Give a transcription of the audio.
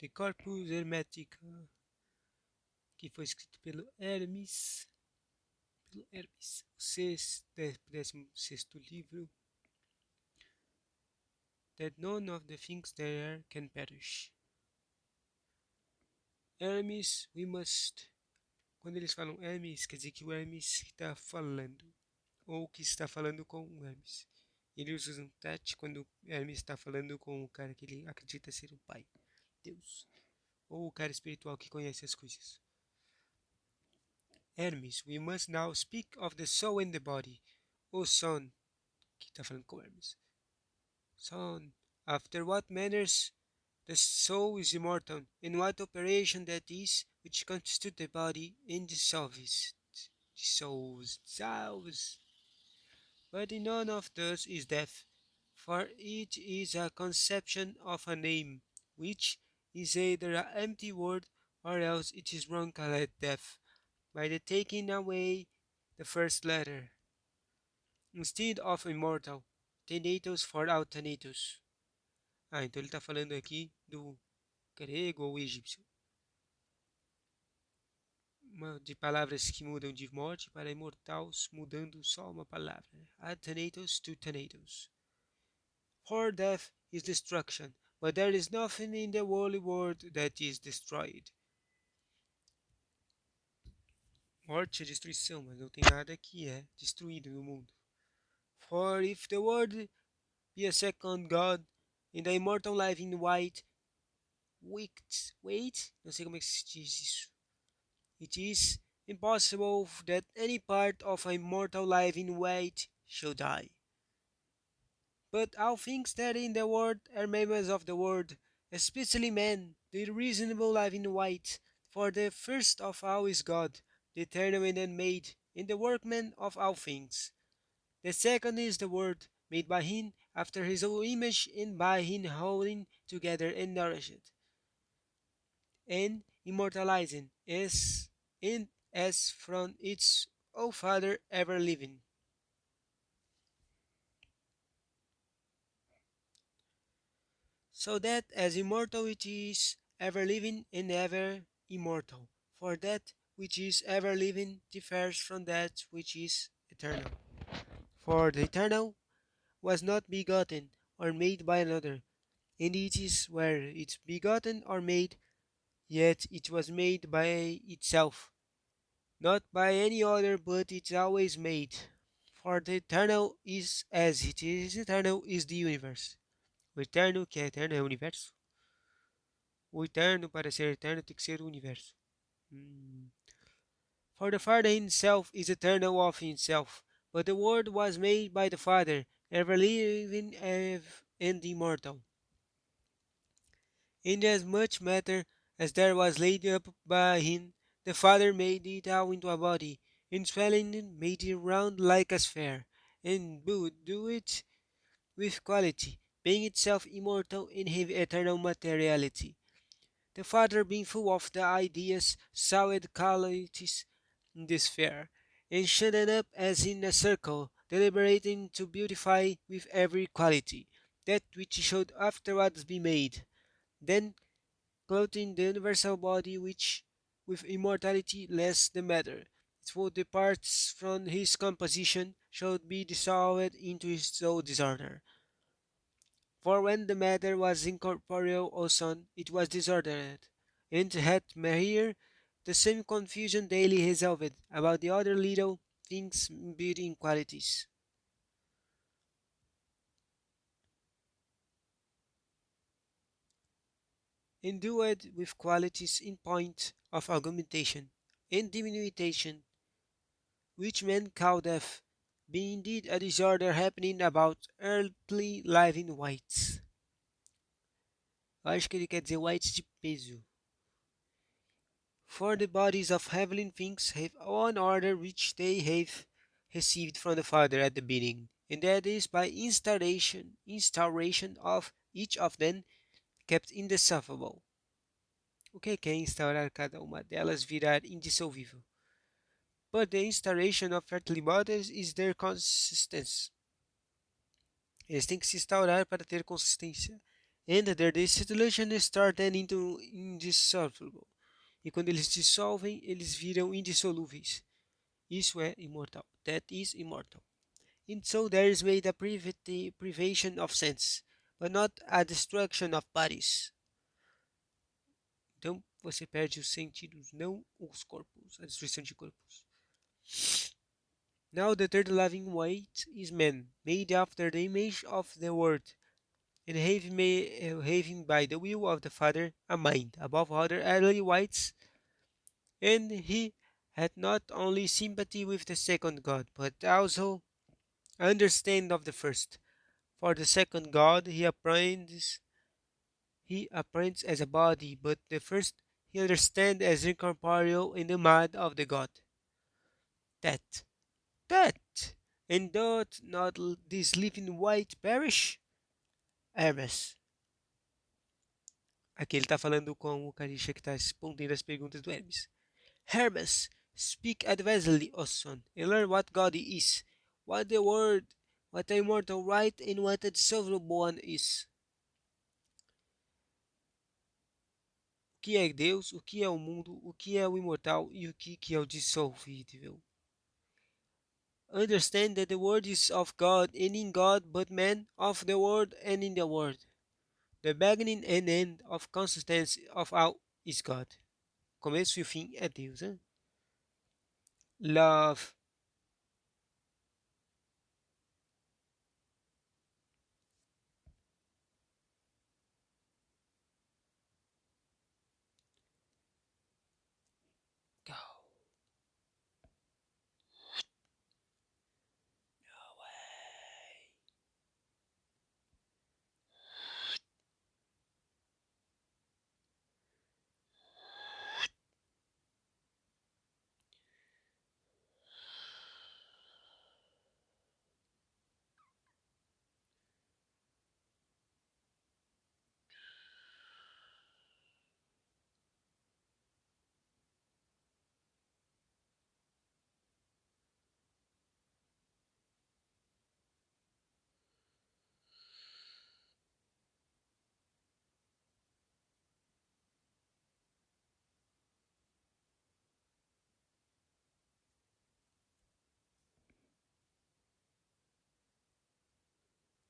de corpus hermetica, que foi escrito pelo Hermes, o 16º livro, that none of the things there can perish. Hermes, we must. Quando eles falam Hermes, quer dizer que o Hermes está falando, ou que está falando com o Hermes. Eles usam thoth quando o Hermes está falando com o cara que ele acredita ser o pai, Deus, ou o cara espiritual que conhece as coisas. Hermes, we must now speak of the soul and the body. O son, que está falando com Hermes. Son, after what manners the soul is immortal, and what operation that is which constitute the body and dissolves. But in none of those is death, for it is a conception of a name, which is either an empty word or else it is wrong called death, by the taking away the first letter, instead of immortal, thanatos for thanatos. Então ele está falando aqui do grego ou egípcio, de palavras que mudam de morte para imortal, mudando só uma palavra. Thanatos to thanatos. For death is destruction, but there is nothing in the holy world that is destroyed. Morte é destruição, mas não tem nada que é destruído no mundo. For if the world be a second God, in the immortal life in wait, não sei como é que se diz isso. It is impossible that any part of a immortal life in white shall die. But all things that in the world are members of the world, especially man, the reasonable life in white. For the first of all is God, the eternal and unmade, and the workman of all things. The second is the Word, made by him after his own image, and by him holding together and nourished, and immortalizing, as from its O Father ever living. So that as immortal it is ever living and ever immortal. For that which is ever living differs from that which is eternal. For the eternal was not begotten or made by another, and it is where it's begotten or made, yet it was made by itself, not by any other, but it's always made. For the eternal is as it is eternal is the universe. O eterno que é eterno é o universo. O eterno, para ser eterno, tem que ser o universo. For the Father himself is eternal of himself, but the Word was made by the Father, ever living and immortal. In as much matter as there was laid up by him, the Father made it all into a body, and swelling it made it round like a sphere, and would do it with quality, being itself immortal and have eternal materiality. The Father, being full of the ideas, saw the qualities in the sphere, and shut it up as in a circle, deliberating to beautify with every quality that which should afterwards be made. Then, clothing the universal body which with immortality less the matter, so the parts from his composition should be dissolved into his own disorder. For when the matter was incorporeal also, it was disordered, and had here the same confusion daily resolved about the other little things beauty in qualities. Endued with qualities in point of augmentation and diminution, which men call death, being indeed a disorder happening about earthly living whites. Eu acho que ele quer dizer whites de peso. For the bodies of heavenly things have one order which they have received from the Father at the beginning, and that is by instauration of each of them kept indissoluble. O que é instaurar cada uma delas virar indissolvível? But the instauration of earthly bodies is their consistency. Eles têm que se instaurar para ter consistência. And their dissolution start turning into indissoluble. E quando eles dissolvem, eles viram indissolúveis. Isso é imortal. That is immortal. And so there is made a privation of sense, but not a destruction of bodies. Então você perde os sentidos, não os corpos, a destruição de corpos. Now the third living weight is man, made after the image of the Word, and having by the will of the Father a mind above other earthly wights, and he had not only sympathy with the second God, but also understand of the first. For the second God he apprehends as a body, but the first he understands as incorporeal in the mind of the God. That, that, and doth not this living white perish? Hermes. Aqui ele está falando com o Carisha que está respondendo as perguntas do Hermes. Hermes, speak advisedly, O son, and learn what God is, what the word, what the immortal right, and what the dissolvable one is. O que é Deus, o que é o mundo, o que é o imortal e o que é o dissolvível. Understand that the word is of God and in God, but man of the world and in the world. The beginning and end of consistency of all is God. O começo e o fim é Deus. Hein? Love.